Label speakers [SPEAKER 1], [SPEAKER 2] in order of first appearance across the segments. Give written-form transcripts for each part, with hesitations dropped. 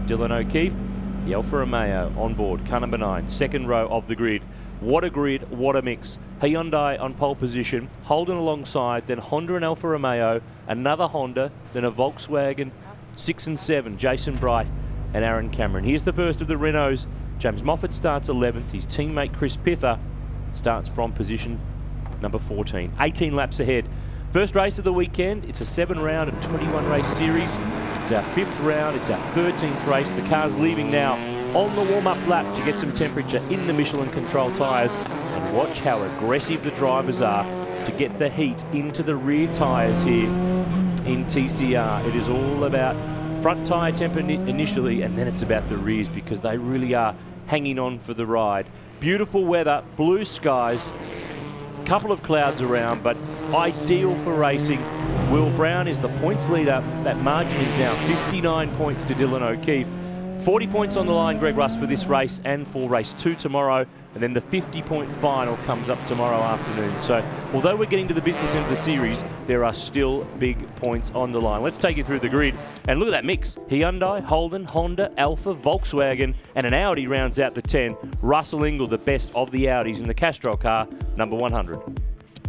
[SPEAKER 1] Dylan O'Keefe. The Alfa Romeo on board, car number 9, second row of the grid. What a grid, what a mix. Hyundai on pole position, Holden alongside, then Honda and Alfa Romeo, another Honda, then a Volkswagen, 6 and 7, Jason Bright and Aaron Cameron. Here's the first of the Renaults. James Moffat starts 11th. His teammate Chris Pither starts from position number 14. 18 laps ahead. First race of the weekend. It's a 7-round and 21-race series. It's our 5th round. It's our 13th race. The car's leaving now on the warm-up lap to get some temperature in the Michelin control tyres. And watch how aggressive the drivers are to get the heat into the rear tyres here in TCR. It is all about front tyre temp initially, and then it's about the rears because they really are hanging on for the ride. Beautiful weather, blue skies, couple of clouds around, but ideal for racing. Will Brown is the points leader. That margin is now 59 points to Dylan O'Keefe. 40 points on the line, Greg Russ, for this race and for race 2 tomorrow. And then the 50-point final comes up tomorrow afternoon. So although we're getting to the business end of the series, there are still big points on the line. Let's take you through the grid. And look at that mix. Hyundai, Holden, Honda, Alfa, Volkswagen, and an Audi rounds out the 10. Russell Ingall, the best of the Audis in the Castrol car, number 100.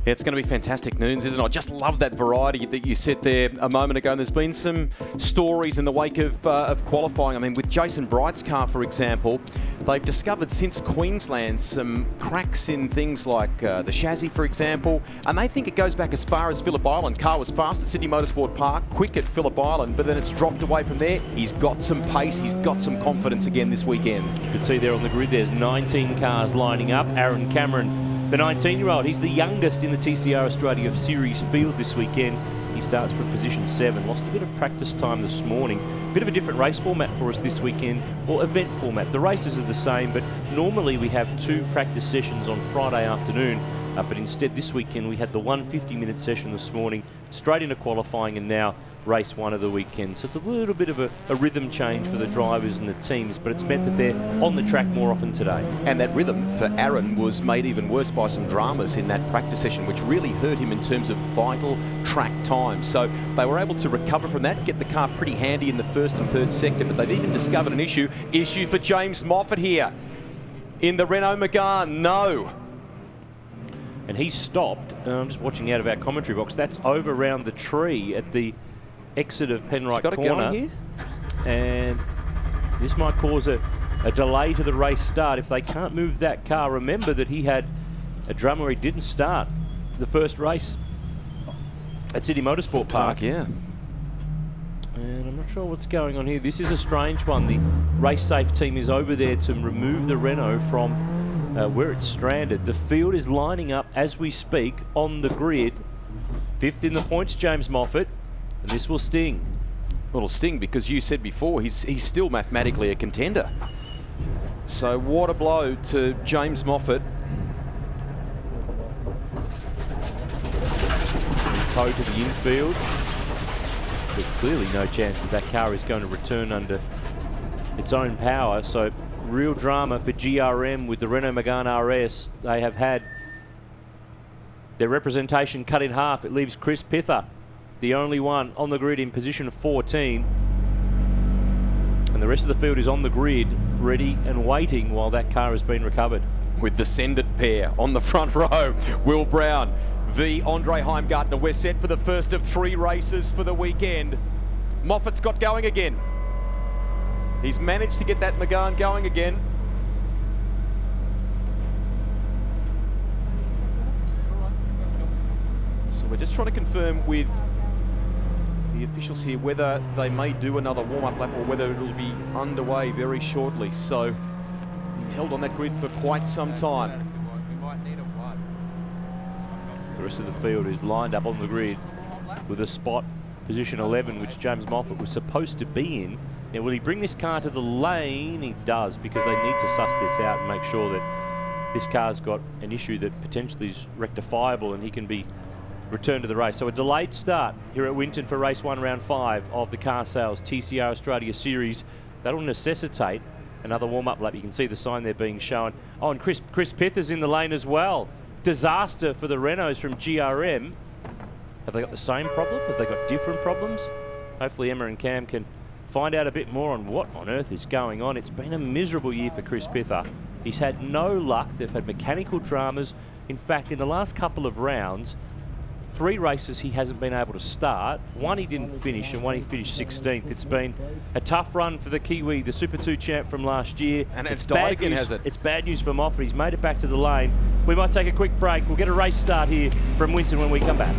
[SPEAKER 2] Yeah, it's going to be fantastic noons, isn't it? I just love that variety that you said there a moment ago. And there's been some stories in the wake of qualifying. I mean, with Jason Bright's car, for example, they've discovered since Queensland some cracks in things like the chassis, for example. And they think it goes back as far as Phillip Island. Car was fast at Sydney Motorsport Park, quick at Phillip Island, but then it's dropped away from there. He's got some pace. He's got some confidence again this weekend.
[SPEAKER 1] You can see there on the grid, there's 19 cars lining up. Aaron Cameron, the 19-year-old, he's the youngest in the TCR Australia Series field this weekend. He starts from position 7. Lost a bit of practice time this morning. Bit of a different race format for us this weekend, or event format. The races are the same, but normally we have 2 practice sessions on Friday afternoon. But instead this weekend we had the 150-minute session this morning, straight into qualifying, and now race 1 of the weekend. So it's a little bit of a rhythm change for the drivers and the teams, but it's meant that they're on the track more often today.
[SPEAKER 2] And that rhythm for Aaron was made even worse by some dramas in that practice session, which really hurt him in terms of vital track time. So they were able to recover from that, get the car pretty handy in the first and third sector, but they've even discovered an issue for James Moffat here in the Renault Megane. No.
[SPEAKER 1] And he stopped. I'm just watching out of our commentary box. That's over around the tree at the exit of Penrite
[SPEAKER 2] Corner.
[SPEAKER 1] Going here. And this might cause a delay to the race start if they can't move that car. Remember that he had a drama where he didn't start the first race at Sydney Motorsport Park.
[SPEAKER 2] Yeah.
[SPEAKER 1] And I'm not sure what's going on here. This is a strange one. The race safe team is over there to remove the Renault from where it's stranded. The field is lining up as we speak on the grid. 5th in the points, James Moffat, and this will sting.
[SPEAKER 2] Well, it'll sting because you said before he's still mathematically a contender. So what a blow to James Moffat.
[SPEAKER 1] Toe to the infield. There's clearly no chance that car is going to return under its own power. So real drama for GRM with the Renault Megane RS. They have had their representation cut in half. It leaves Chris Pither, the only one on the grid, in position 14. And the rest of the field is on the grid, ready and waiting while that car has been recovered.
[SPEAKER 2] With the Send It pair on the front row, Will Brown v Andre Heimgartner. We're set for the first of 3 races for the weekend. Moffat's got going again. He's managed to get that Megane going again. So we're just trying to confirm with the officials here whether they may do another warm-up lap or whether it'll be underway very shortly. So been held on that grid for quite some time.
[SPEAKER 1] The rest of the field is lined up on the grid with a spot, position 11, which James Moffat was supposed to be in. Now, will he bring this car to the lane? He does, because they need to suss this out and make sure that this car's got an issue that potentially is rectifiable and he can be returned to the race. So a delayed start here at Winton for race 1, round 5 of the Car Sales TCR Australia Series. That'll necessitate another warm-up lap. You can see the sign there being shown. Oh, and Chris Pither's in the lane as well. Disaster for the Renaults from GRM. Have they got the same problem? Have they got different problems? Hopefully Emma and Cam can find out a bit more on what on earth is going on. It's been a miserable year for Chris Pither. He's had no luck. They've had mechanical dramas. In fact, in the last couple of rounds, 3 races he hasn't been able to start. 1 he didn't finish, and 1 he finished 16th. It's been a tough run for the Kiwi, the Super 2 champ from last year.
[SPEAKER 2] And it's died again,
[SPEAKER 1] news,
[SPEAKER 2] has it?
[SPEAKER 1] It's bad news for Moffat. He's made it back to the lane. We might take a quick break. We'll get a race start here from Winton when we come back.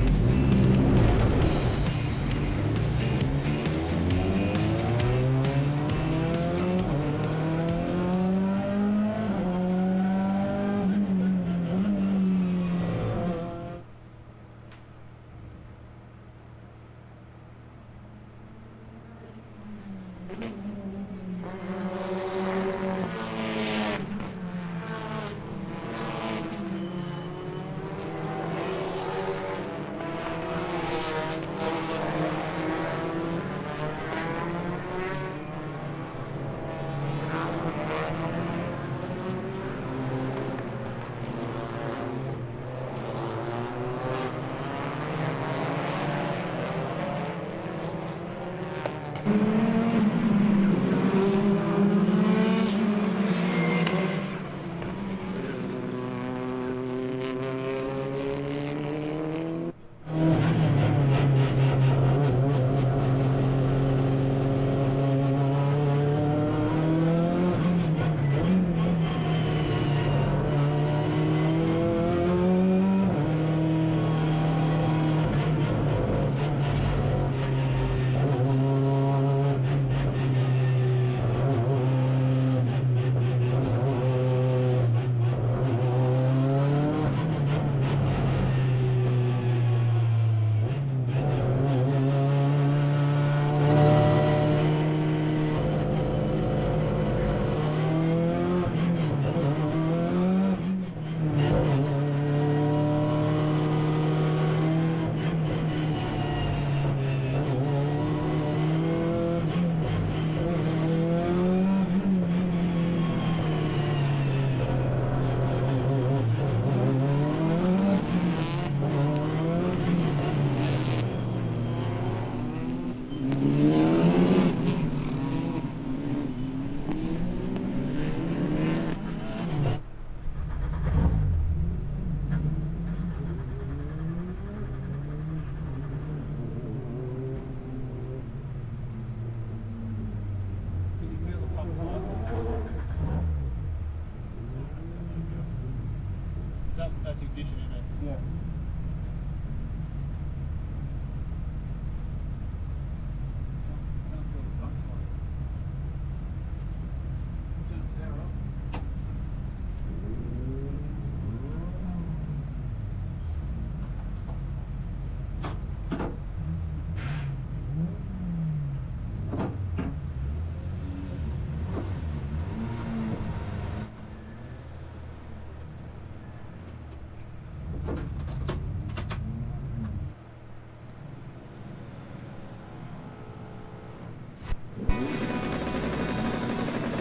[SPEAKER 3] That's ignition in it. Yeah.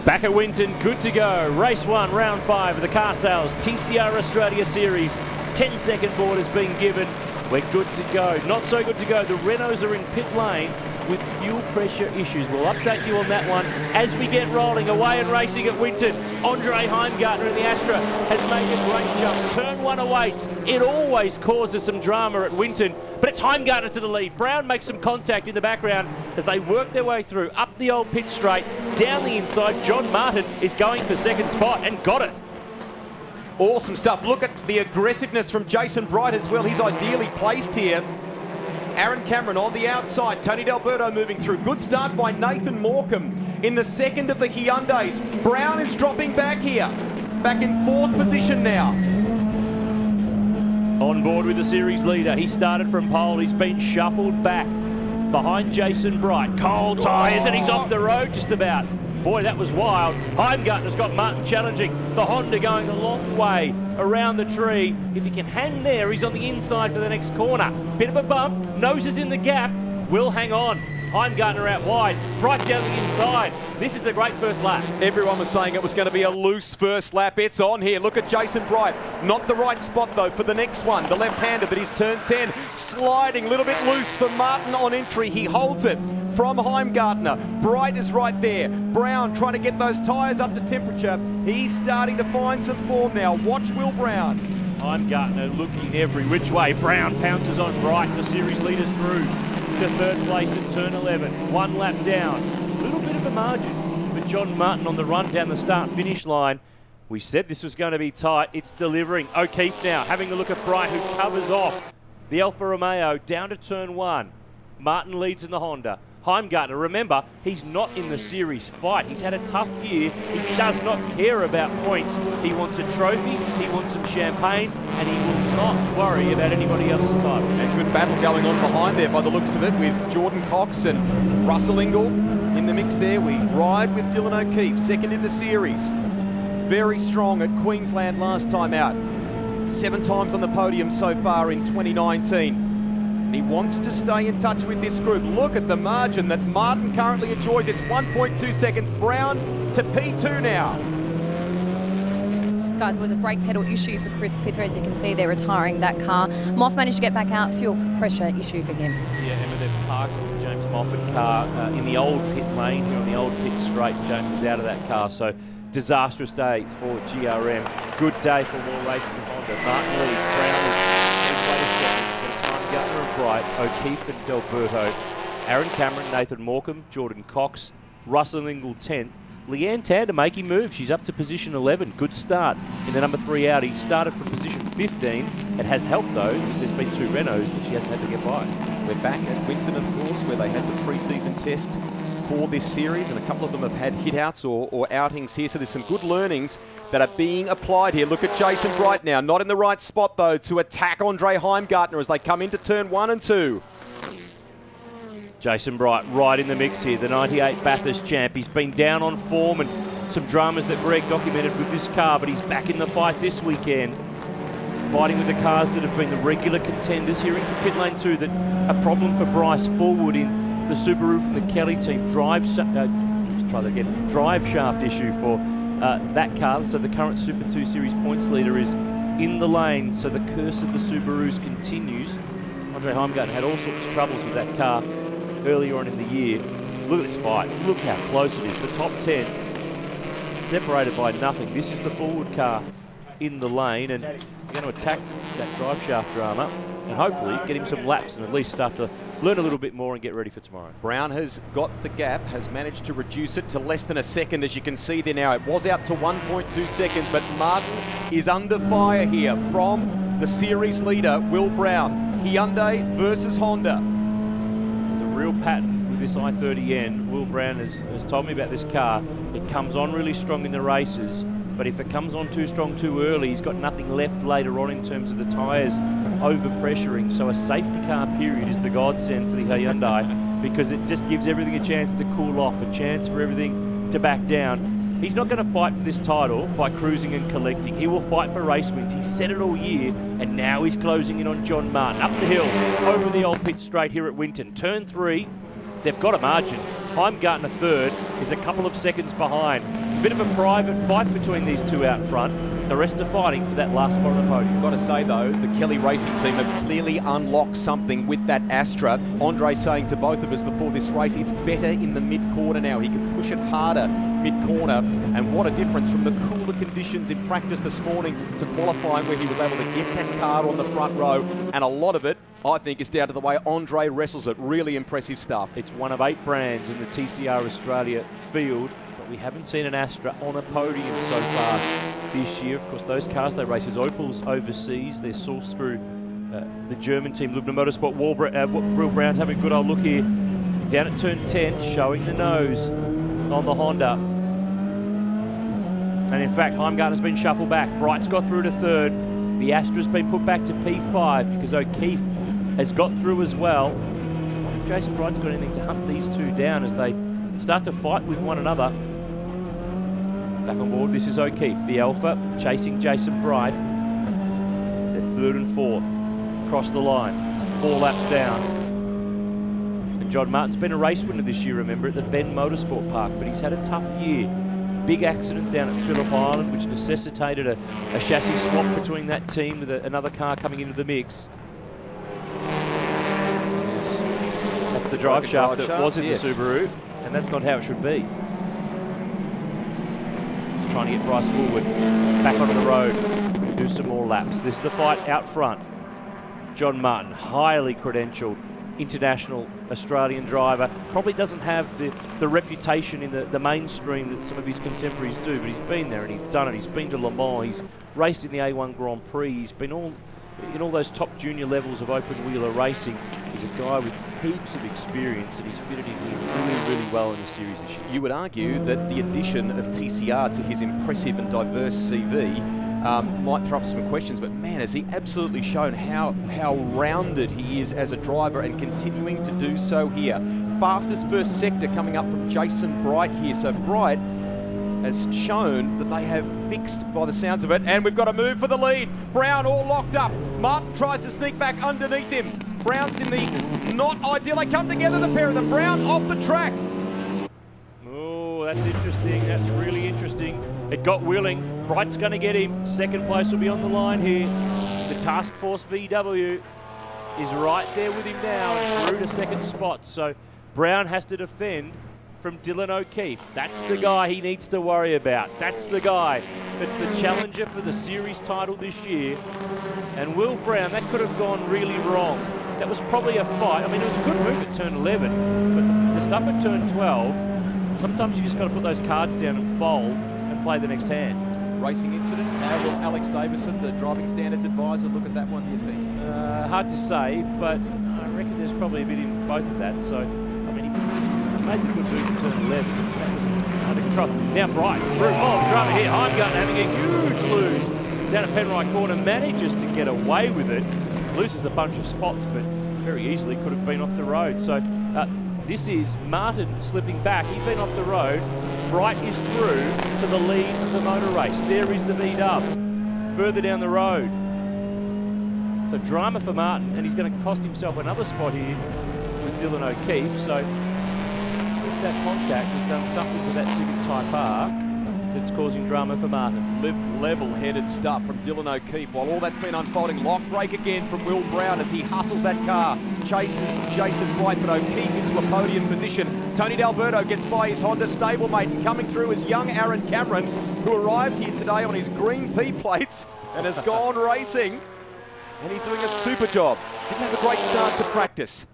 [SPEAKER 1] Back at Winton, good to go. Race 1, round 5 of the Car Sales TCR Australia Series. 10-second board has been given. We're good to go. Not so good to go. The Renaults are in pit lane with fuel pressure issues. We'll update you on that one as we get rolling. Away and racing at Winton. Andre Heimgartner in the Astra has made a great jump. Turn 1 awaits. It always causes some drama at Winton, but it's Heimgartner to the lead. Brown makes some contact in the background as they work their way through up the old pit straight. Down the inside, John Martin is going for second spot and got it.
[SPEAKER 2] Awesome stuff. Look at the aggressiveness from Jason Bright as well. He's ideally placed here. Aaron Cameron on the outside. Tony D'Alberto moving through. Good start by Nathan Morecambe in the second of the Hyundais. Brown is dropping back here. Back in 4th position now.
[SPEAKER 1] On board with the series leader. He started from pole. He's been shuffled back behind Jason Bright. Cold tyres and he's off the road just about. Boy, that was wild. Heimgartner's got Martin challenging. The Honda going a long way around the tree. If he can hang there, he's on the inside for the next corner. Bit of a bump. Nose is in the gap. Will hang on. Heimgartner out wide. Bright down the inside. This is a great first lap.
[SPEAKER 2] Everyone was saying it was going to be a loose first lap. It's on here. Look at Jason Bright. Not the right spot, though, for the next one. The left-hander that is turn 10. Sliding a little bit loose for Martin on entry. He holds it from Heimgartner. Bright is right there. Brown trying to get those tyres up to temperature. He's starting to find some form now. Watch Will Brown.
[SPEAKER 1] Heimgartner looking every which way. Brown pounces on Bright. The series leaders through to third place at turn 11. 1 lap down. A little bit of a margin for John Martin on the run down the start-finish line. We said this was going to be tight. It's delivering. O'Keefe now having a look at Bright, who covers off the Alfa Romeo down to turn 1. Martin leads in the Honda. Heimgartner, remember, he's not in the series fight. He's had a tough year. He does not care about points. He wants a trophy, he wants some champagne, and he will not worry about anybody else's title.
[SPEAKER 2] And good battle going on behind there by the looks of it, with Jordan Cox and Russell Ingall in the mix there. We ride with Dylan O'Keefe, second in the series. Very strong at Queensland last time out. 7 times on the podium so far in 2019. And he wants to stay in touch with this group. Look at the margin that Martin currently enjoys. It's 1.2 seconds. Brown to P2 now.
[SPEAKER 4] Guys, it was a brake pedal issue for Chris Pither. As you can see, they're retiring that car. Moff managed to get back out. Fuel pressure issue for him.
[SPEAKER 1] Yeah, Emma, they've parked the James Moffat car in the old pit lane here on the old pit straight. James is out of that car, so disastrous day for GRM. Good day for more racing with Honda. Martin leads. Brown is second. Heimgartner and Bright, O'Keefe and Delberto, Aaron Cameron, Nathan Morecambe, Jordan Cox, Russell Ingall 10th. Leanne Tander making moves. She's up to position 11. Good start in the number 3 Audi. Started from position 15. It has helped, though. There's been 2 Renaults that she hasn't had to get by.
[SPEAKER 2] We're back at Winton, of course, where they had the pre-season test for this series, and a couple of them have had hit-outs or outings here, so there's some good learnings that are being applied here. Look at Jason Bright now, not in the right spot, though, to attack Andre Heimgartner as they come into turn 1 and 2.
[SPEAKER 1] Jason Bright right in the mix here, the 98 Bathurst champ. He's been down on form and some dramas that Greg documented with this car, but he's back in the fight this weekend, fighting with the cars that have been the regular contenders. Hearing from pit lane 2 that a problem for Bryce forward in the Subaru from the Kelly team, drive shaft issue for that car. So the current Super 2 Series points leader is in the lane, so the curse of the Subarus continues. Andre Heimgartner had all sorts of troubles with that car earlier on in the year. Look at this fight. Look how close it is. The top 10 separated by nothing. This is the forward car in the lane, and they're going to attack that drive shaft drama and hopefully get him some laps and at least start to learn a little bit more and get ready for tomorrow.
[SPEAKER 2] Brown has got the gap, has managed to reduce it to less than a second, as you can see there now. It was out to 1.2 seconds, but Martin is under fire here from the series leader, Will Brown. Hyundai versus Honda.
[SPEAKER 1] There's a real pattern with this i30N. Will Brown has told me about this car. It comes on really strong in the races, but if it comes on too strong too early, he's got nothing left later on in terms of the tyres over-pressuring. So a safety car period is the godsend for the Hyundai because it just gives everything a chance to cool off, a chance for everything to back down. He's not going to fight for this title by cruising and collecting. He will fight for race wins. He's said it all year, and now he's closing in on John Martin. Up the hill, over the old pit straight here at Winton. Turn 3, they've got a margin. Heimgartner third is a couple of seconds behind. It's a bit of a private fight between these two out front. The rest are fighting for that last spot on the podium.
[SPEAKER 2] Got to say, though, the Kelly Racing team have clearly unlocked something with that Astra. Andre saying to both of us before this race, it's better in the mid-corner now. He can push it harder mid-corner. And what a difference from the cooler conditions in practice this morning to qualifying, where he was able to get that car on the front row. And a lot of it, I think, is down to the way Andre wrestles it. Really impressive stuff.
[SPEAKER 1] It's one of 8 brands in the TCR Australia field, but we haven't seen an Astra on a podium so far this year. Of course, those cars they race as Opels overseas. They're sourced through the German team, Lubna Motorsport. Will Brown having a good old look here. Down at turn 10, showing the nose on the Honda. And in fact, Heimgartner's been shuffled back. Bright's got through to third. The Astra's been put back to P5 because O'Keefe has got through as well. If Jason Bright's got anything to hunt these two down as they start to fight with one another. Back on board, this is O'Keefe, the Alpha, chasing Jason Bright. They're third and fourth, across the line, 4 laps down.
[SPEAKER 2] And
[SPEAKER 1] And John Martin's been a race winner this year, remember, at the Bend Motorsport Park, but he's had a tough year. Big accident down at Phillip Island, which necessitated a chassis swap between that team with another car coming into the mix.
[SPEAKER 2] Yes.
[SPEAKER 1] That's the drive shaft that was in the Subaru, and that's not how it should be. Just trying to get Bryce forward, back onto the road, to do some more laps. This is the fight out front. John Martin, highly credentialed international Australian driver, probably doesn't have the reputation in the mainstream that some of his contemporaries do, but he's been there and he's done it. He's been to Le Mans, he's raced in the A1 Grand Prix, he's been in all those top junior levels of open wheeler racing. He's a guy with heaps of experience, and he's fitted in here really, really well in the series this year.
[SPEAKER 2] You would argue that the addition of TCR to his impressive and diverse CV might throw up some questions, but man, has he absolutely shown how rounded he is as a driver, and continuing to do so here. Fastest first sector coming up from Jason Bright here. So Bright has shown that they have fixed by the sounds of it, and we've got a move for the lead. Brown all locked up. Martin tries to sneak back underneath him. Brown's in the not ideal. They come together, the pair of them. Brown off the track.
[SPEAKER 1] Oh, that's interesting. That's really interesting. It got Willing. Bright's going to get him. Second place will be on the line here. The Task Force VW is right there with him now and through to second spot. So Brown has to defend from Dylan O'Keefe. That's the guy he needs to worry about. That's the guy that's the challenger for the series title this year. And Will Brown, that could have gone really wrong. That was probably a fight. I mean, it was a good move at turn 11, but the stuff at turn 12, sometimes you just got to put those cards down and fold and play the next hand.
[SPEAKER 2] Racing incident. How will Alex Davison, the driving standards advisor, look at that one, do you think?
[SPEAKER 1] Hard to say, but I reckon there's probably a bit in both of that. So, I mean, he made the good move in turn 11. That was under control. Now Bright, drama here. Heimgartner having a huge lose down at Penrite Corner. Manages to get away with it. Loses a bunch of spots, but very easily could have been off the road. So this is Martin slipping back. He's been off the road. Bright is through to the lead of the motor race. There is the V-dub further down the road. So drama for Martin, and he's going to cost himself another spot here with Dylan O'Keefe. So if that contact has done something to that Civic Type R, that's causing drama for Martin.
[SPEAKER 2] Level-headed stuff from Dylan O'Keefe. While all that's been unfolding, lock break again from Will Brown as he hustles that car. Chases Jason Bright, but O'Keefe into a podium position. Tony D'Alberto gets by his Honda stablemate, and coming through is young Aaron Cameron, who arrived here today on his green P plates and has gone racing. And he's doing a super job. Didn't have a great start to practice,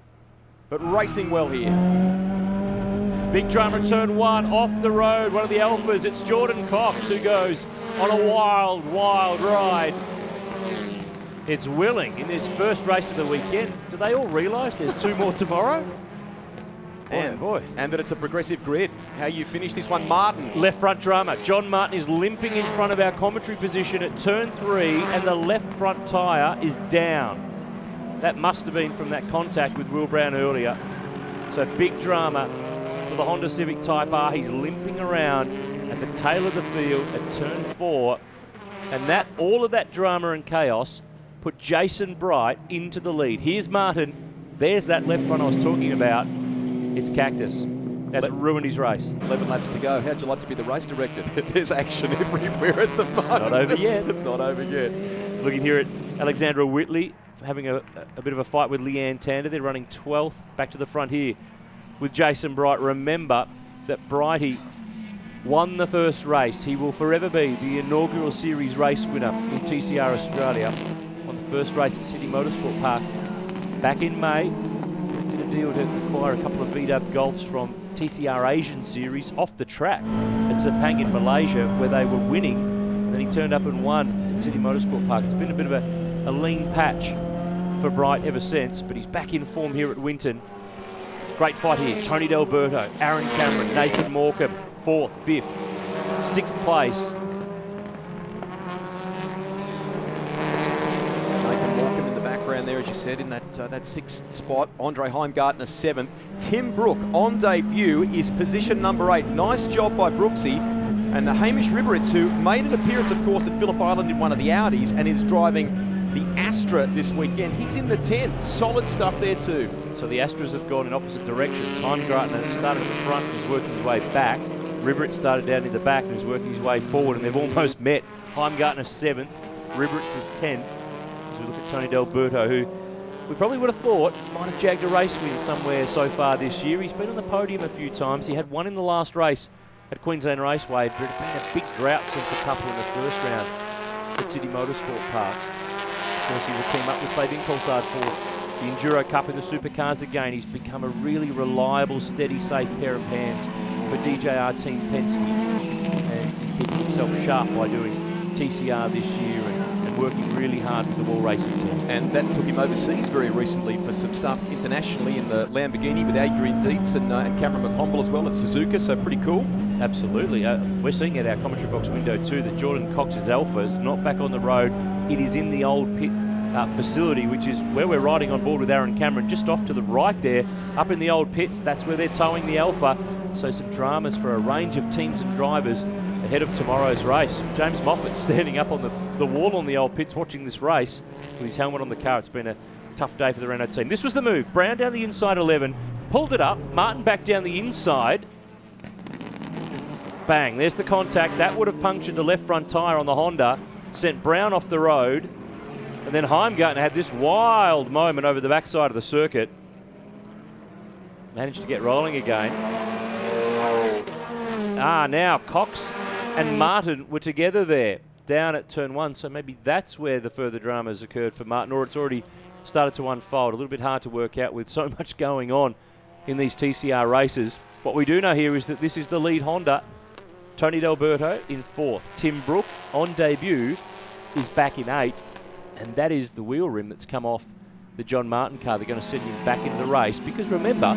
[SPEAKER 2] but racing well here.
[SPEAKER 1] Big drama turn 1 off the road. One of the Alphas. It's Jordan Cox who goes on a wild, wild ride. It's Willing in this first race of the weekend. Do they all realise there's 2 more tomorrow? Boy.
[SPEAKER 2] And that it's a progressive grid. How you finish this one, Martin.
[SPEAKER 1] Left front drama. John Martin is limping in front of our commentary position at turn 3, and the left front tyre is down. That must have been from that contact with Will Brown earlier. So big drama for the Honda Civic Type R. He's limping around at the tail of the field at turn 4. And all of that drama and chaos put Jason Bright into the lead. Here's Martin. There's that left front I was talking about. It's Cactus. That's ruined his race.
[SPEAKER 2] 11 laps to go. How'd you like to be the race director? There's action everywhere at the moment.
[SPEAKER 1] It's not over yet.
[SPEAKER 2] It's not over yet.
[SPEAKER 1] Looking here at Alexandra Whitley having a bit of a fight with Leanne Tander. They're running 12th. Back to the front here with Jason Bright. Remember that Brighty won the first race. He will forever be the inaugural series race winner in TCR Australia on the first race at Sydney Motorsport Park back in May. Did a deal to acquire a couple of VW Golfs from TCR Asian Series off the track at Sepang in Malaysia, where they were winning, and then he turned up and won at Sydney Motorsport Park. It's been a bit of a lean patch for Bright ever since, but he's back in form here at Winton. Great fight here. Tony D'Alberto, Aaron Cameron, Nathan Morecambe, 4th, 5th, 6th place.
[SPEAKER 2] It's Nathan Morecambe in the background there, as you said, in that 6th spot. Andre Heimgartner, 7th. Tim Brook on debut is position number 8. Nice job by Brooksy. And Hamish Ribberitz, who made an appearance, of course, at Phillip Island in one of the Audis and is driving the Astra this weekend. He's in the 10. Solid stuff there too.
[SPEAKER 1] So the Astros have gone in opposite directions. Heimgartner started at the front and is working his way back. Ribberit started down in the back and is working his way forward, and they've almost met. Heimgartner 7th, Ribberit's is 10th. As we look at Tony D'Alberto, who we probably would have thought might have jagged a race win somewhere so far this year. He's been on the podium a few times. He had one in the last race at Queensland Raceway, but it's been a big drought since a couple in the first round at City Motorsport Park. Of course, he will team up with Fabian Coulthard for the Enduro Cup in the Supercars again. He's become a really reliable, steady, safe pair of hands for DJR Team Penske, and he's keeping himself sharp by doing TCR this year and working really hard with the Wall Racing team. And
[SPEAKER 2] that took him overseas very recently for some stuff internationally in the Lamborghini with Adrian Dietz and Cameron McConville as well at Suzuka, so pretty cool.
[SPEAKER 1] Absolutely. We're seeing at our commentary box window too that Jordan Cox's Alpha is not back on the road. It is in the old pit facility, which is where we're riding on board with Aaron Cameron, just off to the right there, up in the old pits. That's where they're towing the Alpha. So some dramas for a range of teams and drivers ahead of tomorrow's race. James Moffat standing up on the wall on the old pits watching this race with his helmet on the car. It's been a tough day for the Renault team. This was the move. Brown down the inside 11, pulled it up. Martin back down the inside. Bang, there's the contact. That would have punctured the left front tyre on the Honda, sent Brown off the road. And then Heimgartner had this wild moment over the backside of the circuit. Managed to get rolling again. Now Cox and Martin were together there, down at turn 1. So maybe that's where the further dramas occurred for Martin, or it's already started to unfold. A little bit hard to work out with so much going on in these TCR races. What we do know here is that this is the lead Honda. Tony D'Alberto in 4th. Tim Brook on debut is back in 8th. And that is the wheel rim that's come off the John Martin car. They're going to send him back into the race because remember,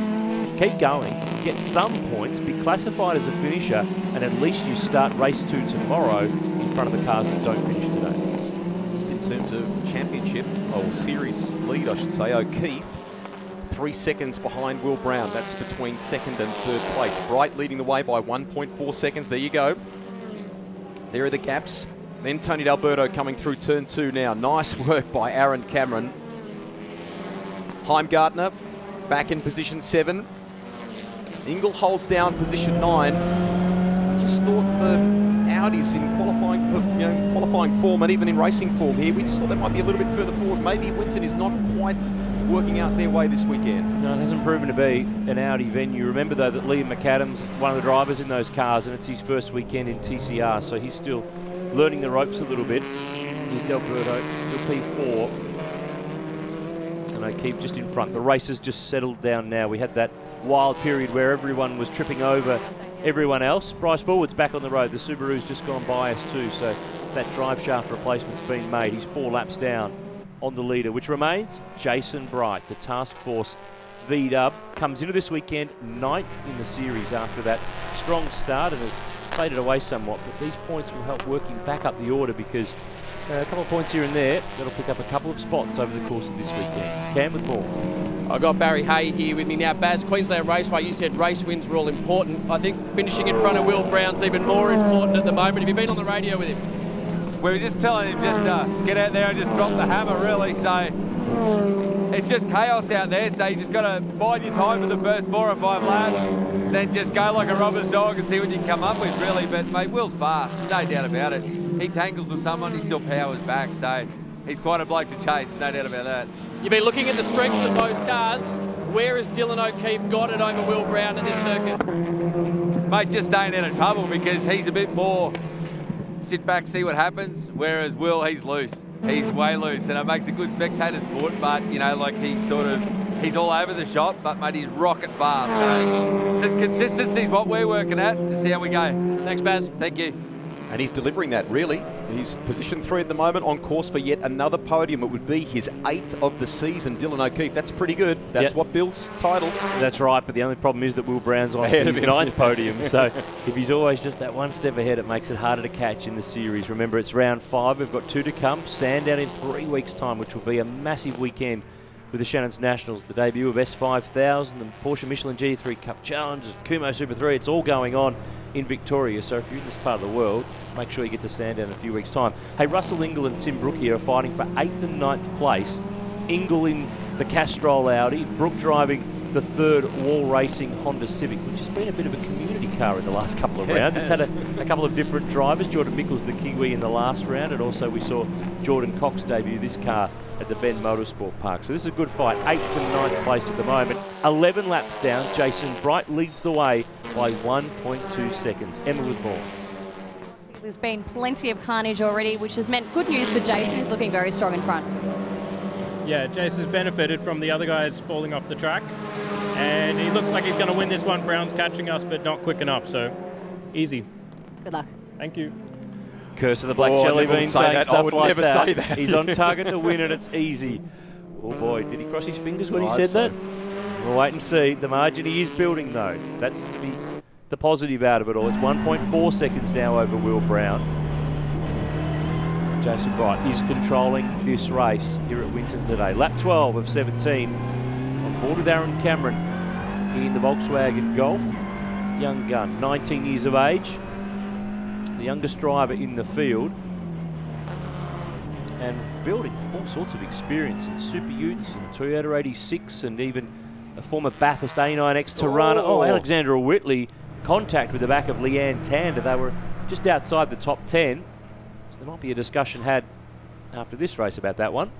[SPEAKER 1] keep going, get some points, be classified as a finisher, and at least you start race 2 tomorrow in front of the cars that don't finish today.
[SPEAKER 2] Just in terms of championship, or series lead, I should say, O'Keefe, 3 seconds behind Will Brown. That's between 2nd and 3rd place. Bright leading the way by 1.4 seconds. There you go. There are the gaps. Then Tony D'Alberto coming through turn 2 now. Nice work by Aaron Cameron. Heimgartner back in position 7. Ingle holds down position 9. I just thought the Audis in qualifying form and even in racing form here, we just thought they might be a little bit further forward. Maybe Winton is not quite working out their way this weekend.
[SPEAKER 1] No, it hasn't proven to be an Audi venue. Remember though that Liam McAdams, one of the drivers in those cars, and it's his first weekend in TCR, so he's still learning the ropes a little bit. Here's D'Alberto, still P4. And O'Keefe just in front. The race has just settled down now. We had that wild period where everyone was tripping over everyone else. Bryce Forward's back on the road. The Subaru's just gone by us too, so that drive shaft replacement's been made. He's 4 laps down on the leader, which remains Jason Bright. The Task Force V-Dub comes into this weekend 9th in the series after that strong start and has faded away somewhat, but these points will help working back up the order because a couple of points here and there that'll pick up a couple of spots over the course of this weekend. Cam with more.
[SPEAKER 5] I've got Barry Hay here with me now. Baz, Queensland Raceway, you said race wins were all important. I think finishing in front of Will Brown's even more important at the moment. Have you been on the radio with him?
[SPEAKER 6] We were just telling him just get out there and just drop the hammer, really. So it's just chaos out there. So you just got to bide your time for the first 4 or 5 laps, then just go like a robber's dog and see what you can come up with, really. But mate, Will's fast, no doubt about it. He tangles with someone, he still powers back. So he's quite a bloke to chase, no doubt about that.
[SPEAKER 5] You've been looking at the strengths of both cars. Where has Dylan O'Keefe got it over Will Brown in this circuit?
[SPEAKER 6] Mate, just staying out of trouble because he's a bit more sit back, see what happens, whereas Will, he's loose. He's way loose, and it makes a good spectator sport, but, you know, like he's all over the shop, but, mate, he's rocket fast. So just consistency is what we're working at. Just see how we go.
[SPEAKER 5] Thanks, Baz.
[SPEAKER 6] Thank you.
[SPEAKER 2] And he's delivering that, really. He's position 3 at the moment, on course for yet another podium. It would be his 8th of the season. Dylan O'Keefe, that's pretty good. That's what builds titles.
[SPEAKER 1] That's right, but the only problem is that Will Brown's on his 9th podium. So if he's always just that one step ahead, it makes it harder to catch in the series. Remember, it's round 5. We've got 2 to come. Sandown in 3 weeks' time, which will be a massive weekend with the Shannons Nationals, the debut of S5000 and Porsche Michelin GT3 Cup Challenge, Kumo Super 3. It's all going on in Victoria, so if you're in this part of the world, make sure you get to Sandown in a few weeks' time. Hey, Russell Ingall and Tim Brook here are fighting for 8th and 9th place. Ingall in the Castrol Audi, Brook driving the third Wall Racing Honda Civic, which has been a bit of a community car in the last couple of rounds. It's had a couple of different drivers. Jordan Mickles, the Kiwi, in the last round, and also we saw Jordan Cox debut this car at the Bend Motorsport Park. So this is a good fight. 8th and 9th place at the moment. 11 laps down. Jason Bright leads the way by 1.2 seconds. Emma with more.
[SPEAKER 4] There's been plenty of carnage already, which has meant good news for Jason. He's looking very strong in front.
[SPEAKER 3] Yeah, Jason's benefited from the other guys falling off the track, and he looks like he's going to win this one. Brown's catching us, but not quick enough, so easy.
[SPEAKER 4] Good luck.
[SPEAKER 3] Thank you.
[SPEAKER 1] Curse of the Black Jelly Bean saying stuff
[SPEAKER 2] I would
[SPEAKER 1] like
[SPEAKER 2] never
[SPEAKER 1] that.
[SPEAKER 2] say that.
[SPEAKER 1] He's on target to win and it's easy. Oh boy, did he cross his fingers when he said that? We'll wait and see. The margin he is building though. That's to be the positive out of it all. It's 1.4 seconds now over Will Brown. Jason Bright is controlling this race here at Winton today. Lap 12 of 17. On board with Aaron Cameron in the Volkswagen Golf. Young gun, 19 years of age. The youngest driver in the field. And building all sorts of experience in Super Utes and Toyota 86 and even a former Bathurst A9X Tirana. Oh, Alexandra Whitley, contact with the back of Leanne Tander. They were just outside the top 10. So there might be a discussion had after this race about that one.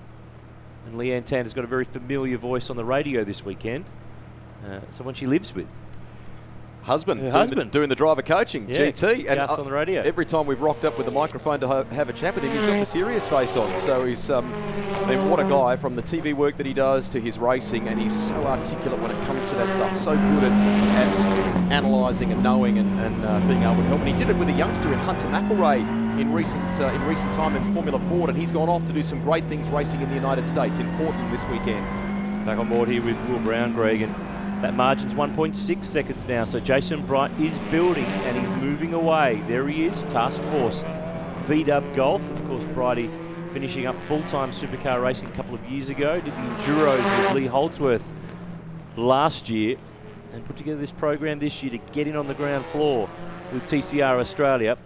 [SPEAKER 1] And Leanne Tander's got a very familiar voice on the radio this weekend. Someone she lives with.
[SPEAKER 2] Husband doing the driver coaching,
[SPEAKER 1] yeah,
[SPEAKER 2] GT. And
[SPEAKER 1] on the radio.
[SPEAKER 2] Every time we've rocked up with the microphone to have a chat with him, he's got the serious face on. So he's, I mean, what a guy, from the TV work that he does to his racing, and he's so articulate when it comes to that stuff. So good at analysing and knowing and being able to help. And he did it with a youngster in Hunter McElrea in recent time in Formula Ford, and he's gone off to do some great things racing in the United States, in Portland this weekend.
[SPEAKER 1] Back on board here with Will Brown, Greg, and that margin's 1.6 seconds now, so Jason Bright is building and he's moving away. There he is, Task Force VW Golf. Of course, Brighty finishing up full-time supercar racing a couple of years ago. Did the Enduros with Lee Holdsworth last year and put together this program this year to get in on the ground floor with TCR Australia.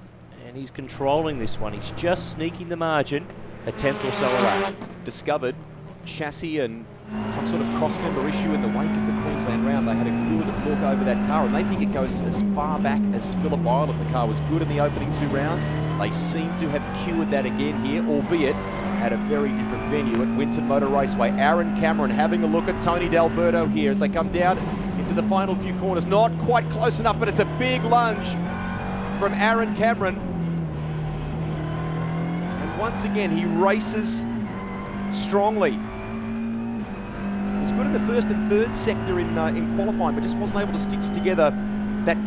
[SPEAKER 1] And he's controlling this one. He's just sneaking the margin, a 10th or so a lap.
[SPEAKER 2] Discovered chassis and some sort of cross-member issue in the wake of the Queensland round. They had a good look over that car, and they think it goes as far back as Phillip Island. The car was good in the opening 2 rounds. They seem to have cured that again here, albeit at a very different venue at Winton Motor Raceway. Aaron Cameron having a look at Tony D'Alberto here as they come down into the final few corners. Not quite close enough, but it's a big lunge from Aaron Cameron. And once again, he races strongly. Was good in the first and third sector in qualifying, but just wasn't able to stitch together that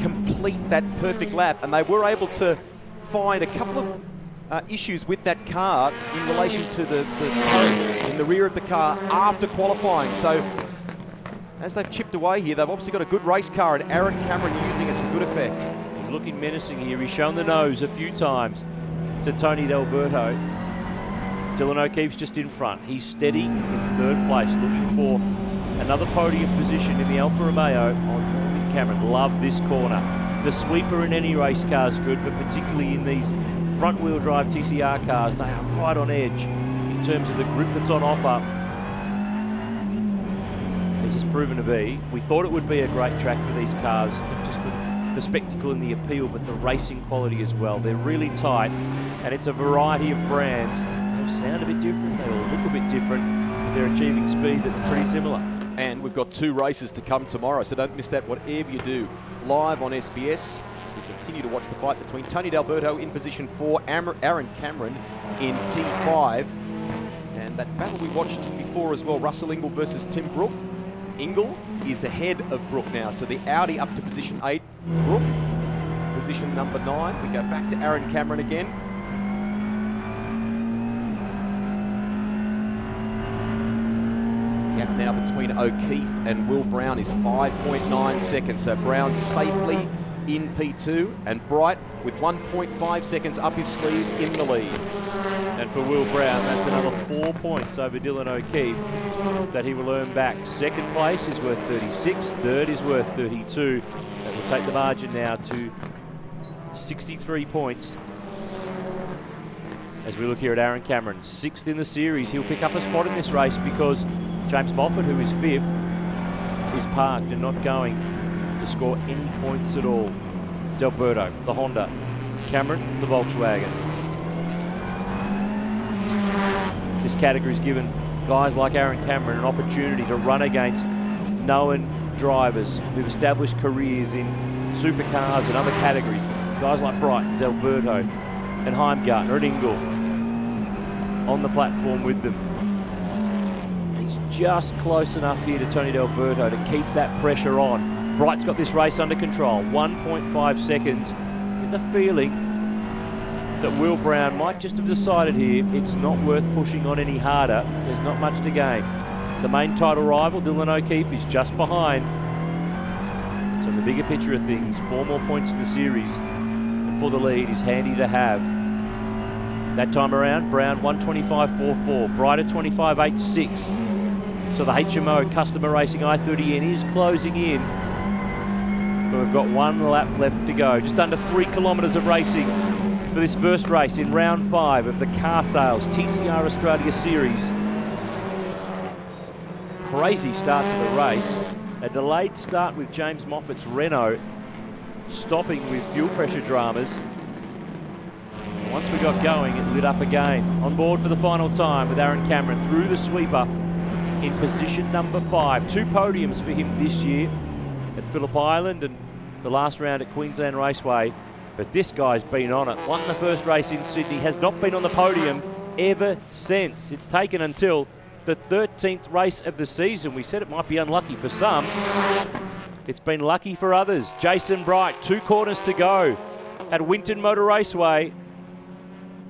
[SPEAKER 2] perfect lap. And they were able to find a couple of issues with that car in relation to the toe in the rear of the car after qualifying. So as they've chipped away here, they've obviously got a good race car, and Aaron Cameron using it to good effect.
[SPEAKER 1] He's looking menacing here. He's shown the nose a few times to Tony D'Alberto. Dylan O'Keefe's just in front. He's steady in 3rd place, looking for another podium position in the Alfa Romeo on board with Cameron. Love this corner. The sweeper in any race car is good, but particularly in these front-wheel drive TCR cars, they are right on edge in terms of the grip that's on offer. This has proven to be. We thought it would be a great track for these cars, not just for the spectacle and the appeal, but the racing quality as well. They're really tight, and it's a variety of brands. Sound a bit different, they all look a bit different, but they're achieving speed that's pretty similar.
[SPEAKER 2] And we've got 2 races to come tomorrow, so don't miss that whatever you do. Live on SBS as we continue to watch the fight between Tony D'Alberto in position 4, Aaron Cameron in P5. And that battle we watched before as well, Russell Ingall versus Tim Brook. Ingall is ahead of Brook now, so the Audi up to position 8, Brook position number 9. We go back to Aaron Cameron again. Gap now between O'Keefe and Will Brown is 5.9 seconds. So Brown safely in P2, and Bright with 1.5 seconds up his sleeve in the lead.
[SPEAKER 1] And for Will Brown, that's another 4 points over Dylan O'Keefe that he will earn back. Second place is worth 36, third is worth 32. That will take the margin now to 63 points. As we look here at Aaron Cameron, 6th in the series. He'll pick up a spot in this race because James Moffat, who is 5th, is parked and not going to score any points at all. Delberto, the Honda. Cameron, the Volkswagen. This category's given guys like Aaron Cameron an opportunity to run against known drivers who've established careers in supercars and other categories. Guys like Bright, Delberto, and Heimgartner and Ingle on the platform with them. He's just close enough here to Tony Delberto to keep that pressure on. Bright's got this race under control, 1.5 seconds. Get the feeling that Will Brown might just have decided here it's not worth pushing on any harder. There's not much to gain. The main title rival, Dylan O'Keefe, is just behind. So in the bigger picture of things, 4 more points in the series, and for the lead is handy to have. That time around, Brown 125.44, Brighter 25.86. So the HMO Customer Racing i30N is closing in. But we've got 1 lap left to go. Just under 3 kilometres of racing for this first race in round 5 of the Car Sales TCR Australia Series. Crazy start to the race. A delayed start with James Moffat's Renault, stopping with fuel pressure dramas. Once we got going, it lit up again. On board for the final time with Aaron Cameron through the sweeper in position number 5. 2 podiums for him this year at Phillip Island and the last round at Queensland Raceway. But this guy's been on it. Won the first race in Sydney, has not been on the podium ever since. It's taken until the 13th race of the season. We said it might be unlucky for some. It's been lucky for others. Jason Bright, 2 corners to go at Winton Motor Raceway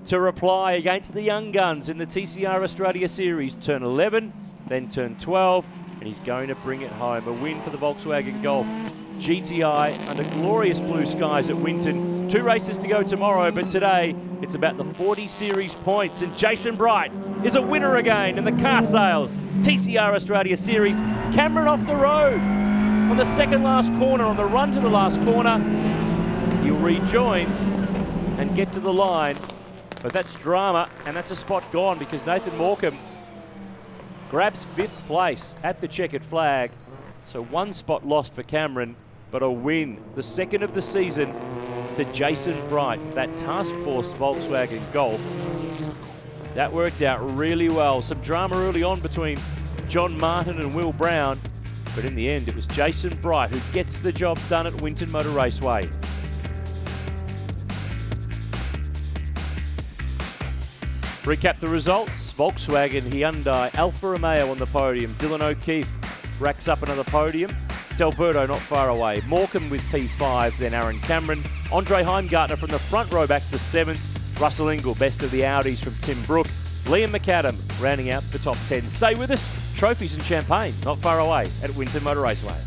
[SPEAKER 1] to reply against the young guns in the TCR Australia Series. Turn 11, then turn 12, and he's going to bring it home. A win for the Volkswagen Golf GTI under glorious blue skies at Winton. 2 races to go tomorrow, but today it's about the 40 series points, and Jason Bright is a winner again in the Car Sales TCR Australia Series. Cameron off the road on the second last corner, on the run to the last corner. He'll rejoin and get to the line, but that's drama, and that's a spot gone because Nathan Morecambe grabs 5th place at the checkered flag. So 1 spot lost for Cameron, but a win, the 2nd of the season, to Jason Bright, that Task Force Volkswagen Golf. That worked out really well. Some drama early on between John Martin and Will Brown, but in the end it was Jason Bright who gets the job done at Winton Motor Raceway. Recap the results. Volkswagen, Hyundai, Alfa Romeo on the podium. Dylan O'Keefe racks up another podium. Delberto not far away. Morecambe with P5, then Aaron Cameron. Andre Heimgartner from the front row back to 7th. Russell Ingall, best of the Audis from Tim Brook. Liam McAdam rounding out the top 10. Stay with us. Trophies and champagne not far away at Winton Motor Raceway.